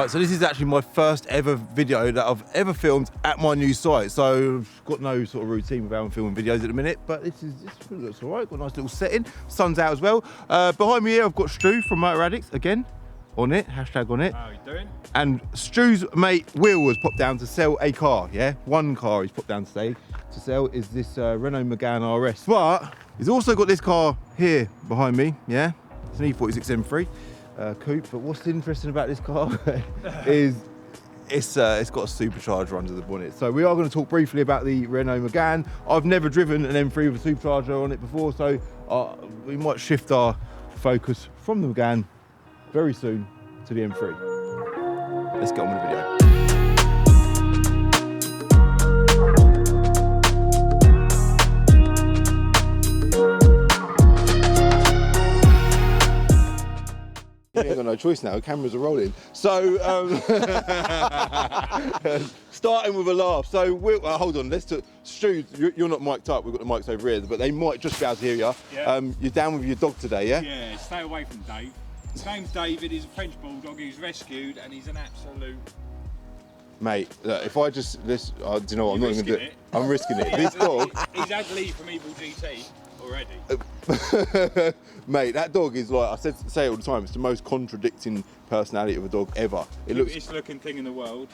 Right, so this is actually my first ever video that I've ever filmed at my new site. So I've got no sort of routine with how I'm filming videos at the minute, but this looks all right. Got a nice little setting. Sun's out as well. Behind me here, I've got Stu from Motor Addicts again. On it, hashtag on it. How are you doing? And Stu's mate Will has popped down to sell a car, yeah? One car he's popped down today to sell is this Renault Megane RS. But he's also got this car here behind me, yeah? It's an E46 M3 coupe, but what's interesting about this car is it's got a supercharger under the bonnet. So we are going to talk briefly about the Renault Megane. I've never driven an M3 with a supercharger on it before, so we might shift our focus from the Megane very soon to the M3. Let's get on with the video. You ain't got no choice now, cameras are rolling. So, starting with a laugh. So, hold on, Stu, you're not mic'd up, we've got the mics over here, but they might just be able to hear you. Yeah. You're down with your dog today, yeah? Yeah, stay away from Dave. His name's David, he's a French bulldog, he was rescued, and he's an absolute... Mate, look, if I just, do you know what, I'm not even going to do it. I'm risking it. This dog... He's had Lee from Evil GT already. Mate, that dog is like, I say it all the time, it's the most contradicting personality of a dog ever. It looks Cutest looking thing in the world.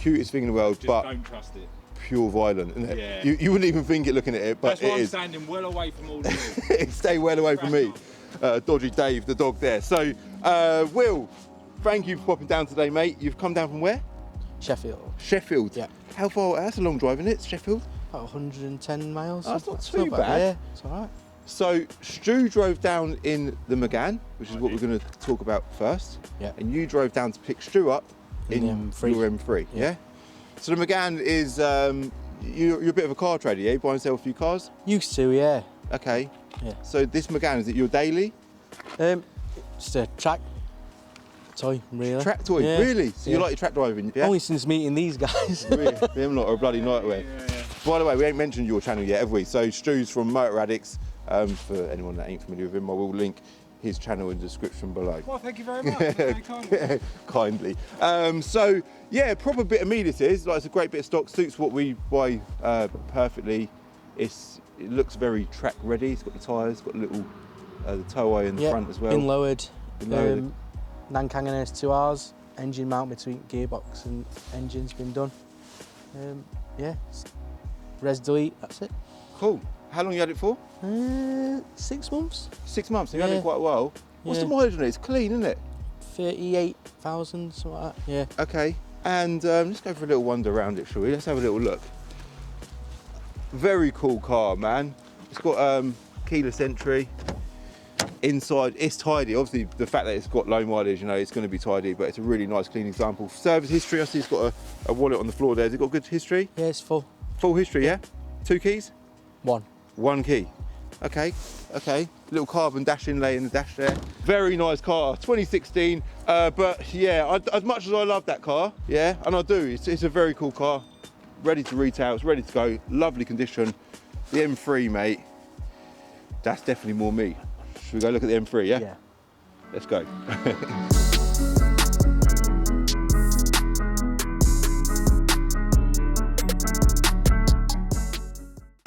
Cutest thing in the world, Just but don't trust it. pure violent, isn't it? Yeah. You wouldn't even think it looking at it, but That's why it I'm is. standing well away from all of you. Stay well away from me. Dodgy Dave, the dog there. So, Will, thank you for popping down today, mate. You've come down from where? Sheffield. Sheffield? Yeah. How far? That's a long drive, isn't it, Sheffield? About 110 miles. Oh, that's not It's too bad. Yeah, it's all right. So, Stu drove down in the Megane, which is what we're going to talk about first. Yeah. And you drove down to pick Stu up in your M3, yeah? So the Megane is, you're a bit of a car trader, yeah? You buy and sell a few cars? Used to, yeah. Okay. Yeah. So this Megane, is it your daily? Just a track toy, really. Track toy, Yeah. really? So you Yeah. like your track driving, yeah? Only since meeting these guys. Really? Them lot are a bloody nightmare. Yeah. By the way, we ain't mentioned your channel yet, have we? So Stu's from Motor Addicts. For anyone that ain't familiar with him, I will link his channel in the description below. Well, thank you very much. Very kind. Kindly. So yeah, proper bit of me this is. Like, it's a great bit of stock, suits what we buy perfectly. It looks very track ready. It's got the tyres, got a little the towaway in the front as well. Been lowered. Been lowered. Nankang and S2Rs, engine mount between gearbox and engine's been done. Yeah, res delete, that's it. Cool. How long you had it for? 6 months. 6 months. So you had it quite a while. What's the Yeah. mileage on it? It's clean, isn't it? 38,000, something like that. Yeah. Okay. And let's go for a little wander around it, shall we? Let's have a little look. Very cool car, man. It's got keyless entry. Inside, it's tidy. Obviously, the fact that it's got low mileage, you know, it's going to be tidy, but it's a really nice, clean example. Service history, I see it's got a wallet on the floor there. Has it got good history? Yeah, it's full. Full history, yeah? 2 keys? 1. 1 key. Okay, okay. Little carbon dash inlay in the dash there. Very nice car, 2016. But yeah, as much as I love that car, yeah, and I do, it's a very cool car. Ready to retail, it's ready to go, lovely condition. The M3, mate, that's definitely more me. Should we go look at the M3, yeah? Yeah. Let's go.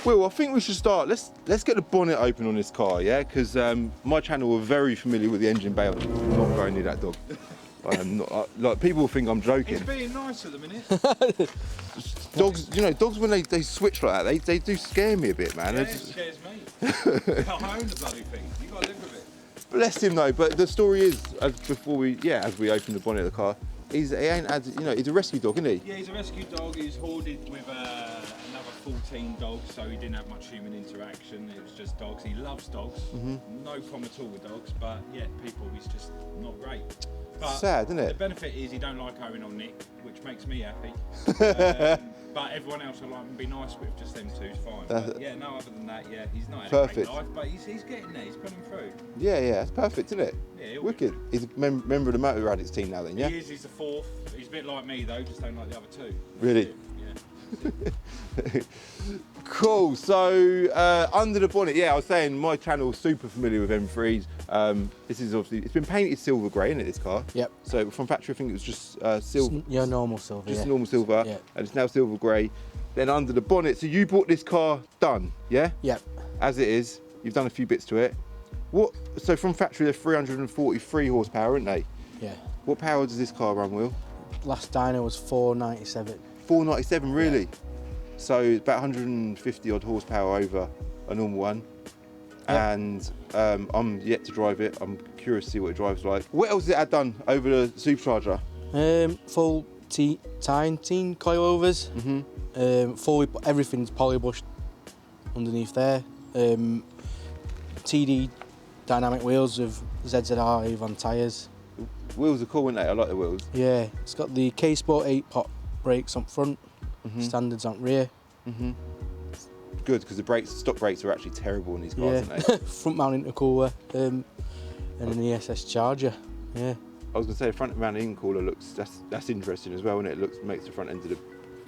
Well, I think we should start. Let's get the bonnet open on this car, yeah? Because my channel are very familiar with the engine bay. I'm not going near that dog. I'm not, like, people think I'm joking. He's being nice at the minute. Dogs, you know, dogs when they switch like that, they do scare me a bit, man. Yeah, it scares me. I own the bloody thing. You got to live with it. Bless him though. But the story is, as we open the bonnet of the car, he ain't had, you know, he's a rescue dog, isn't he? Yeah, he's a rescue dog. He's hoarded with another 14 dogs, so he didn't have much human interaction. It was just dogs. He loves dogs. No problem at all with dogs, but yeah, people, he's just not great. But sad, isn't it? The benefit is he don't like Owen or Nick, which makes me happy. But everyone else I like and be nice with, just them two's fine. But yeah, no, other than that, yeah, he's not had a great life, but he's getting there, he's putting through. Yeah, it's perfect, isn't it? Yeah, wicked. He's a member of the Motor Addicts team now then, yeah? He is, he's the 4th. He's a bit like me though, just don't like the other 2. Really? Cool. So under the bonnet, yeah, I was saying my channel's super familiar with M3s. This is obviously, it's been painted silver grey, isn't it, this car? Yep. So from factory, I think it was just silver. Yeah, normal silver. Just yeah. normal silver, Yeah. and it's now silver grey. Then under the bonnet, so you bought this car done, yeah? Yep. As it is, you've done a few bits to it. What? So from factory, they're 343 horsepower, aren't they? Yeah. What power does this car run, Will? Last dyno was 497. 497, really? Yeah. So about 150 odd horsepower over a normal one. Yep. And I'm yet to drive it. I'm curious to see what it drives like. What else has it had done over the Supercharger? Full teen coilovers. Fully, everything's polybushed underneath there. TD dynamic wheels with ZZR Avon tyres. Wheels are cool, aren't they? I like the wheels. Yeah, it's got the K-Sport 8-pot brakes on front, standards on rear. Good, because the stock brakes are actually terrible in these cars, aren't they? Front mount intercooler, and an ESS charger. Yeah. I was going to say the front mount intercooler looks, that's interesting as well, and it makes the front end of the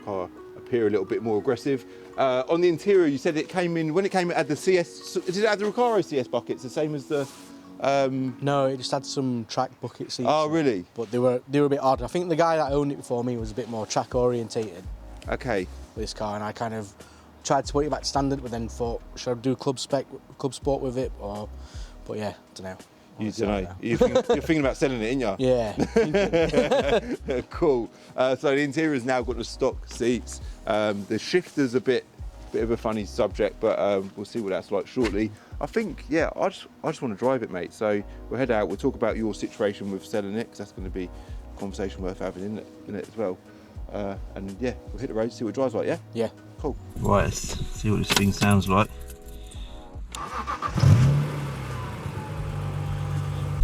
car appear a little bit more aggressive. On the interior, you said it came in, when it came, it had the CS, did it have the Recaro CS buckets, the same as the... No, it just had some track bucket seats. Oh, really? But they were a bit odd. I think the guy that owned it before me was a bit more track orientated. Okay. With this car, and I kind of tried to put it back to standard, but then thought, should I do club sport with it, or? But yeah, don't know. You don't know. You're thinking about selling it, aren't you? Yeah. Cool. So the interior's now got the stock seats. The shifter's a bit of a funny subject, but we'll see what that's like shortly. I think, yeah, I just want to drive it, mate. So we'll head out. We'll talk about your situation with selling it, because that's going to be a conversation worth having in it as well. And yeah, we'll hit the road, see what it drives like. Yeah. Yeah. Cool. Right, let's see what this thing sounds like.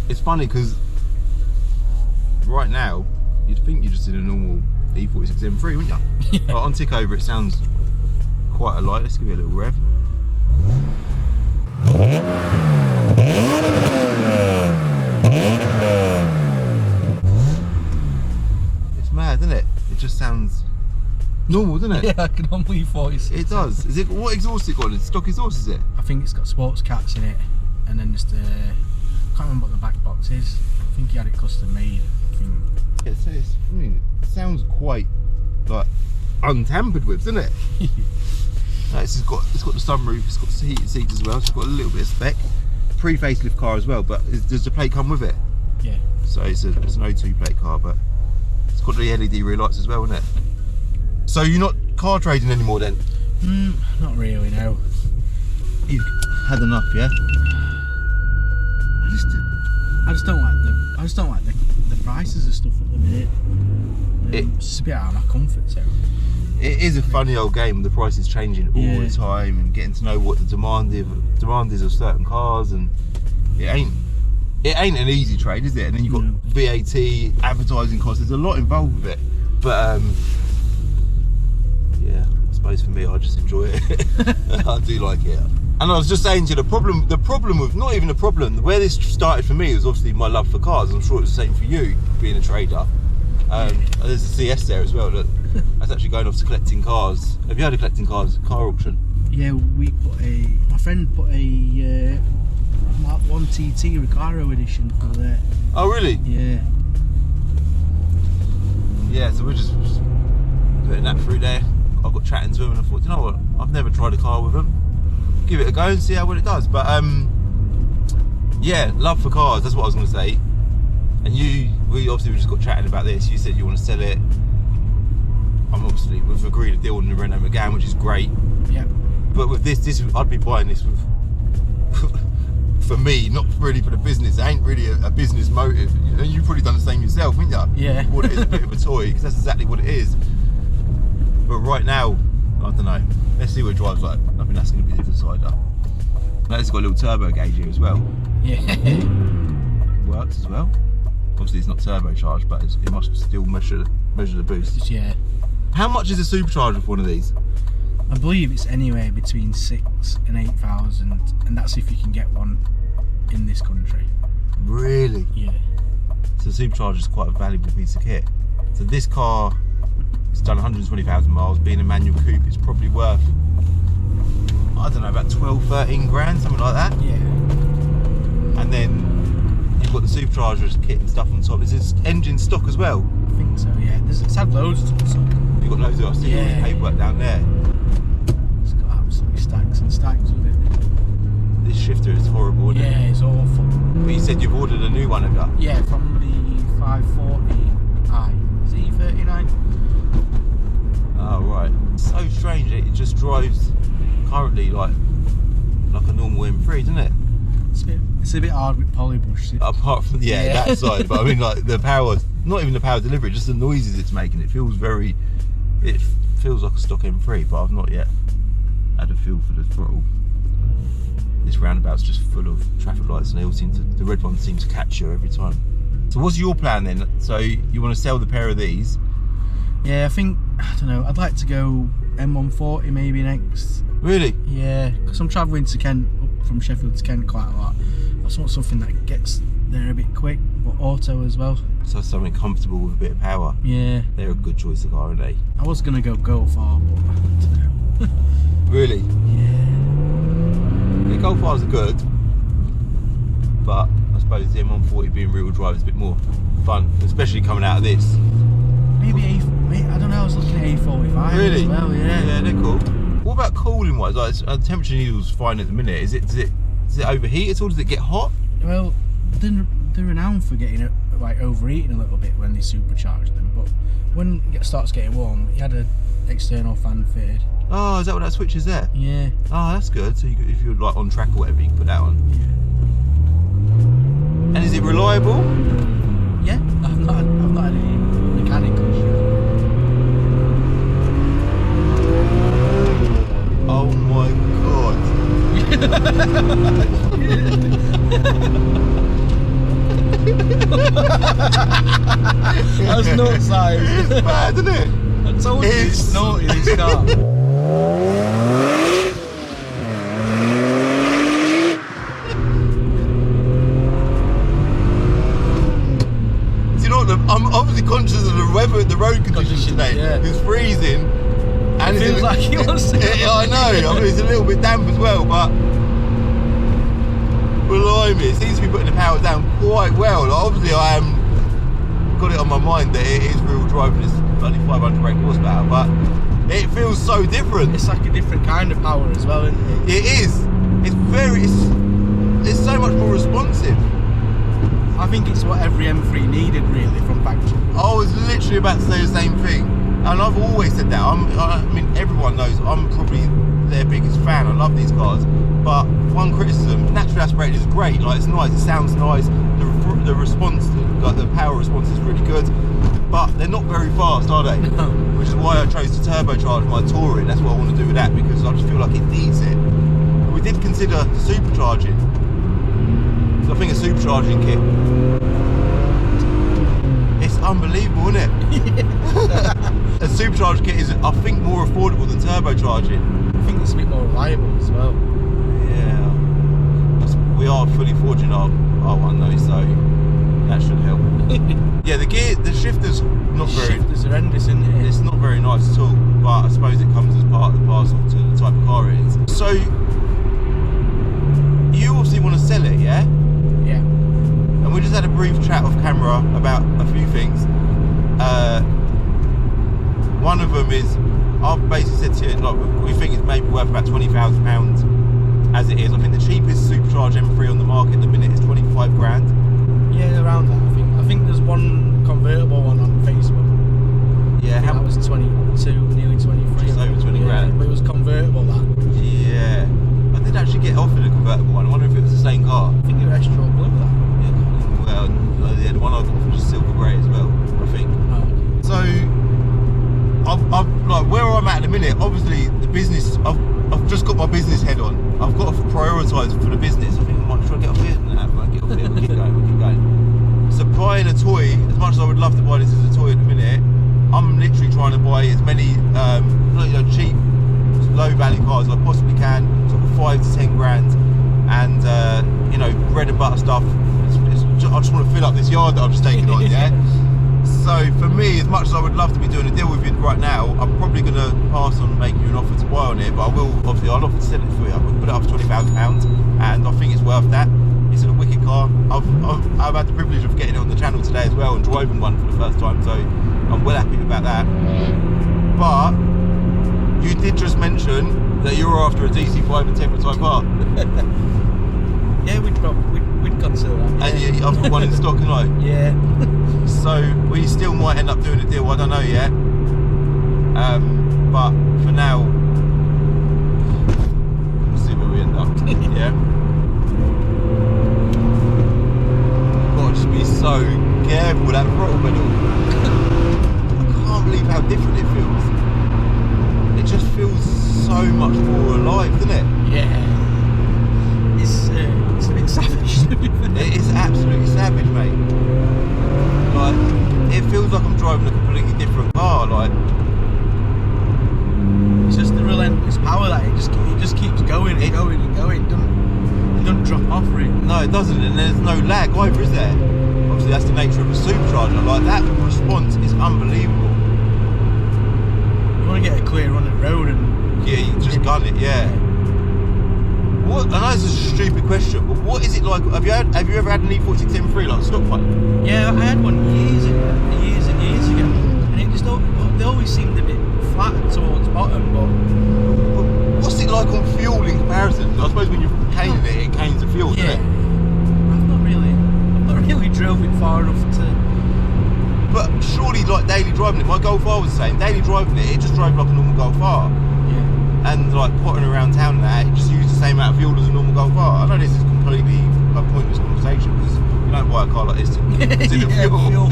It's funny because right now you'd think you're just in a normal E46 M3, wouldn't you? But on tick over it sounds quite a light. Let's give it a little rev. It's mad, isn't it? It just sounds normal, doesn't it? Yeah, like a normal E46. It does. Is it, what exhaust it got? It's stock exhaust, is it? I think it's got sports cats in it, and then just I can't remember what the back box is. I think he had it custom made. I think. Yeah, I mean, it sounds quite like untampered with, doesn't it? No, it's got the sunroof, it's got heated seats as well, so it's got a little bit of spec. Pre-facelift car as well, but does the plate come with it? Yeah. So it's an O2 plate car, but it's got the LED rear lights as well, isn't it? So you're not car trading anymore then? Not really, no. You've had enough, yeah? I just don't like the prices of stuff at the minute. It's just a bit out of my comfort zone. It is a funny old game. The price is changing all the time, and getting to know what the demand is of certain cars, and it ain't an easy trade, is it? And then you've got VAT, advertising costs. There's a lot involved with it, but yeah, I suppose for me, I just enjoy it. I do like it. And I was just saying to you, the problem with, not even a problem, where this started for me was obviously my love for cars. I'm sure it was the same for you, being a trader. There's a CS there as well. Look, that's actually going off to collecting cars. Have you had a collecting cars car auction? Yeah, my friend put a Mark 1 TT Recaro edition for there. Oh really? Yeah. Yeah, so we're just putting that through there. I got chatting to him and I thought, you know what, I've never tried a car with him. Give it a go and see how well it does. But yeah, love for cars, that's what I was going to say. And we obviously just got chatting about this. You said you want to sell it. We've agreed a deal on the Renault Megane, which is great. Yeah. But with this I'd be buying this with, for me, not really for the business. It ain't really a business motive. You've probably done the same yourself, haven't you? Yeah. What it is, a bit of a toy, because that's exactly what it is. But right now, I don't know. Let's see what it drives like. I think that's going to be the decider. Now it's got a little turbo gauge here as well. Yeah. Works as well. Obviously it's not turbocharged, but it must still measure the boost. Yeah. How much is a supercharger for one of these? I believe it's anywhere between 6,000 and 8,000, and that's if you can get one in this country. Really? Yeah. So the supercharger is quite a valuable piece of kit. So this car is done 120,000 miles. Being a manual coupe, it's probably worth, I don't know, about 12, 13 grand, something like that. Yeah. And then you've got the superchargers kit and stuff on top. Is this engine stock as well? I think so, yeah. It's had loads of stuff. You've got loads of, I see all the paperwork down there. It's got absolutely stacks and stacks of it. This shifter is horrible, isn't it? Yeah, it's awful. But you said you've ordered a new one, have you? Yeah, from the 540i. Is it E39? Oh, right. So strange, it just drives currently like a normal M3, doesn't it? It's a bit hard with polybush. Apart from, that side, but I mean like the power, not even the power delivery, just the noises it's making. It feels like a stock M3, but I've not yet had a feel for the throttle. This roundabout's just full of traffic lights and they all the red ones seem to catch you every time. So what's your plan then? So you want to sell the pair of these? Yeah, I think, I don't know, I'd like to go M140 maybe next. Really? Yeah, because I'm travelling to Kent, up from Sheffield to Kent quite a lot. I just want something that gets there a bit quick, but auto as well. So something comfortable with a bit of power. Yeah. They're a good choice of car, aren't they? I was going to go Golf R, but I don't know. Really? Yeah. The Golf R's are good, but I suppose the M140 being rear-wheel drive is a bit more fun, especially coming out of this. Maybe I don't know, I was looking at A45 Really? as well, yeah. Yeah, they're cool. What about cooling wise? Like, the temperature needle's fine at the minute. Does it overheat at all? Does it get hot? Well, they're renowned for getting it like overheating a little bit when they supercharge them, but when it starts getting warm, you had an external fan fitted. Oh, is that what that switch is there? Yeah. Oh, that's good. So if you're like on track or whatever, you can put that on. Yeah. And is it reliable? Yeah, I've not had any mechanical issues. Oh my That's not size. It's bad, isn't it? I told you it's naughty, this car. I'm obviously conscious of the weather, the road conditions today. Yeah. It's freezing, and It feels like he wants to. Yeah, I know. I mean, it's a little bit damp as well, but blimey, it seems to be putting the power down quite well. Like, obviously, I am got it on my mind that it is real drive and it's only 500 brake horsepower, but it feels so different. It's like a different kind of power as well, isn't it? It is. It's so much more responsive. I think it's what every M3 needed, really, from factory. I was literally about to say the same thing, and I've always said that. I mean, everyone knows I'm probably their biggest fan. I love these cars, but one criticism: naturally aspirated is great. Like, it's nice, it sounds nice. The response, like the power response, is really good, but they're not very fast, are they? No. Which is why I chose to turbocharge my Touring. That's what I want to do with that, because I just feel like it needs it. We did consider supercharging. So I think a supercharging kit, it's unbelievable, isn't it? A supercharged kit is, I think, more affordable than turbocharging. I think it's a bit more reliable as well. Yeah. We are fully forging our one though, so that should help. Yeah, the shifter's not very... Shifters are horrendous, isn't it? It's not very nice at all, but I suppose it comes as part of the parcel to the type of car it is. So, you obviously want to sell it, yeah? Yeah. And we just had a brief chat off camera about a few things. One of them is, I've basically said to you, like, we think it's maybe worth about £20,000 as it is. I think the cheapest Supercharged M3 on the market at the minute is 25 grand. Yeah, around that, I think. I think there's one convertible one on Facebook. Yeah, That was 22, nearly 23. Just over 20 grand. But it was convertible, that. Yeah. I did actually get offered a convertible one. I wonder if it was the same car. I think it was extra blue, that. Yeah, well, yeah, the one I got offered was silver grey as well, I think. Oh. So, I've like where I'm at the minute. Obviously, the business. I've just got my business head on. I've got to prioritise for the business. I think I might try to get off here. No, I might get off here. We'll keep going. We'll keep going. So buying a toy, as much as I would love to buy this as a toy at the minute, I'm literally trying to buy as many cheap, low value cars as I possibly can, sort of 5 to 10 grand, and bread and butter stuff. I just want to fill up this yard that I'm just taking on. Yeah. So for me, as much as I would love to be doing a deal with you right now, I'm probably going to pass on making you an offer to buy on it, but I will, obviously, I'll offer to sell it for you. I will put it up for £20,000, and I think it's worth that. It's a wicked car. I've had the privilege of getting it on the channel today as well and driving one for the first time, so I'm well happy about that. But you did just mention that you were after a DC5 and temper type car. Yeah, we'd consider that. And I've got one in stock, and I. Yeah. So we still might end up doing a deal. I don't know yet. But for now, we'll see where we end up. Yeah. Gotta just be so careful with that throttle pedal. I can't believe how different it feels. It just feels so much more alive, doesn't it? Yeah. It's a bit savage. It is absolutely savage, mate. Like, it feels like I'm driving a completely different car. Like, it's just the relentless power that it just keeps going and going and going. It doesn't drop off really. no, it doesn't, and there's no lag either, is there? Obviously, that's the nature of a supercharger. Like, that response is unbelievable. You want to get a clear run at the road and Yeah, you just gun it. Yeah. What? I know this is a stupid question, but what is it like? Have you ever had an E46 M3 like stock one? yeah, I had one years and years ago, and it just they always seemed a bit flat towards the bottom. But What's it like on fuel in comparison? I suppose when you're caning it canes the fuel, yeah, doesn't it? I've not really drove it far enough to. But surely, like daily driving it, my Golf R was the same. Daily driving it just drove like a normal Golf R. Yeah. And like potting around town and that, it just used the same amount of fuel as a normal Golf R. I know this is completely a pointless conversation because you don't buy a car like this to consider Yeah, fuel.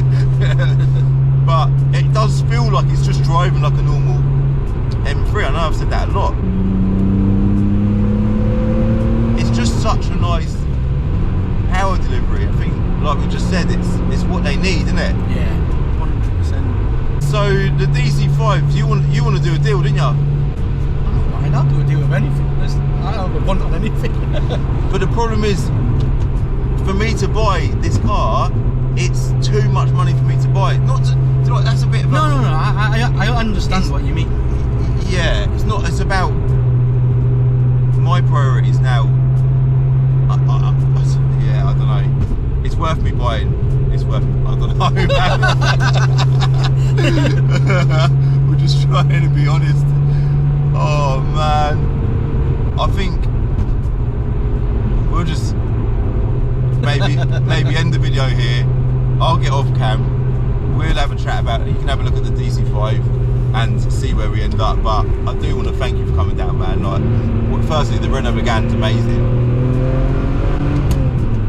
But it does feel like it's just driving like a normal M3. I know I've said that a lot. It's just such a nice power delivery. I think, like we just said, it's what they need, isn't it? Yeah, 100%. So the DC5, you want to do a deal, didn't you? I'll do a deal with anything. I don't want on anything. But the problem is, for me to buy this car, it's too much money for me to buy it. Not to like, that's a bit of a... No. I understand what you mean. Yeah, it's not. It's about my priorities now. Yeah, I don't know. It's worth me buying. It's worth. I don't know. We're just trying to be honest. Oh man, I think we'll just maybe end the video here. I'll get off cam. We'll have a chat about it. You can have a look at the DC5 and see where we end up. But I do want to thank you for coming down, man. Like, well, firstly, the Renault Megane's amazing.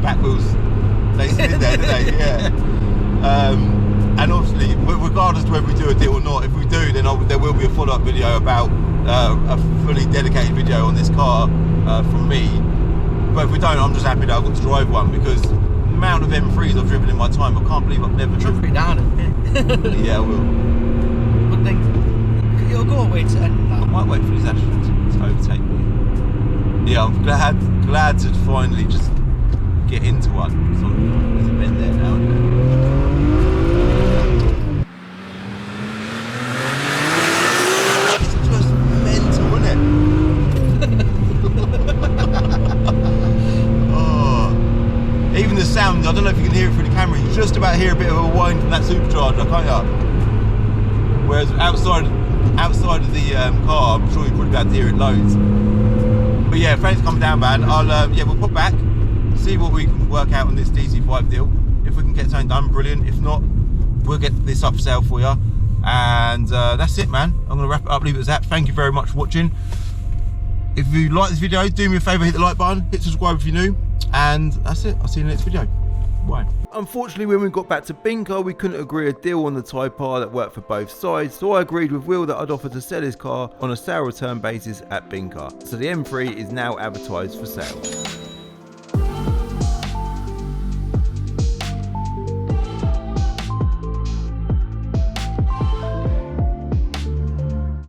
Back wheels, they sit there, don't they? Yeah. And obviously, regardless of whether we do a deal or not, if we do, then there will be a follow-up video about a fully dedicated video on this car from me. But if we don't, I'm just happy that I got to drive one, because the amount of M3s I've driven in my time, I can't believe I've never Drop driven. it down a bit. Yeah, I will. But then you'll go away to end I that. might wait for these Astros to overtake me. Yeah, I'm glad to finally just get into one. So there's a bend there now, isn't there? It's just mental, isn't it? Oh. Even the sound, I don't know if you can hear it through the camera, you just about hear a bit of a whine from that supercharger, can't you? Whereas outside of the car, I'm sure you'll probably be able to hear it loads. But yeah, thanks for coming down, man. We'll pop back, see what we can work out on this DC5 deal. If we can get something done, brilliant. If not, we'll get this up for sale for you. And that's it, man. I'm gonna wrap it up, leave it as that. Thank you very much for watching. If you like this video, do me a favour, hit the like button, hit subscribe if you're new, and that's it. I'll see you in the next video. Bye. Unfortunately, when we got back to Binker, we couldn't agree a deal on the Type R that worked for both sides, so I agreed with Will that I'd offer to sell his car on a sale return basis at Binker. So the M3 is now advertised for sale.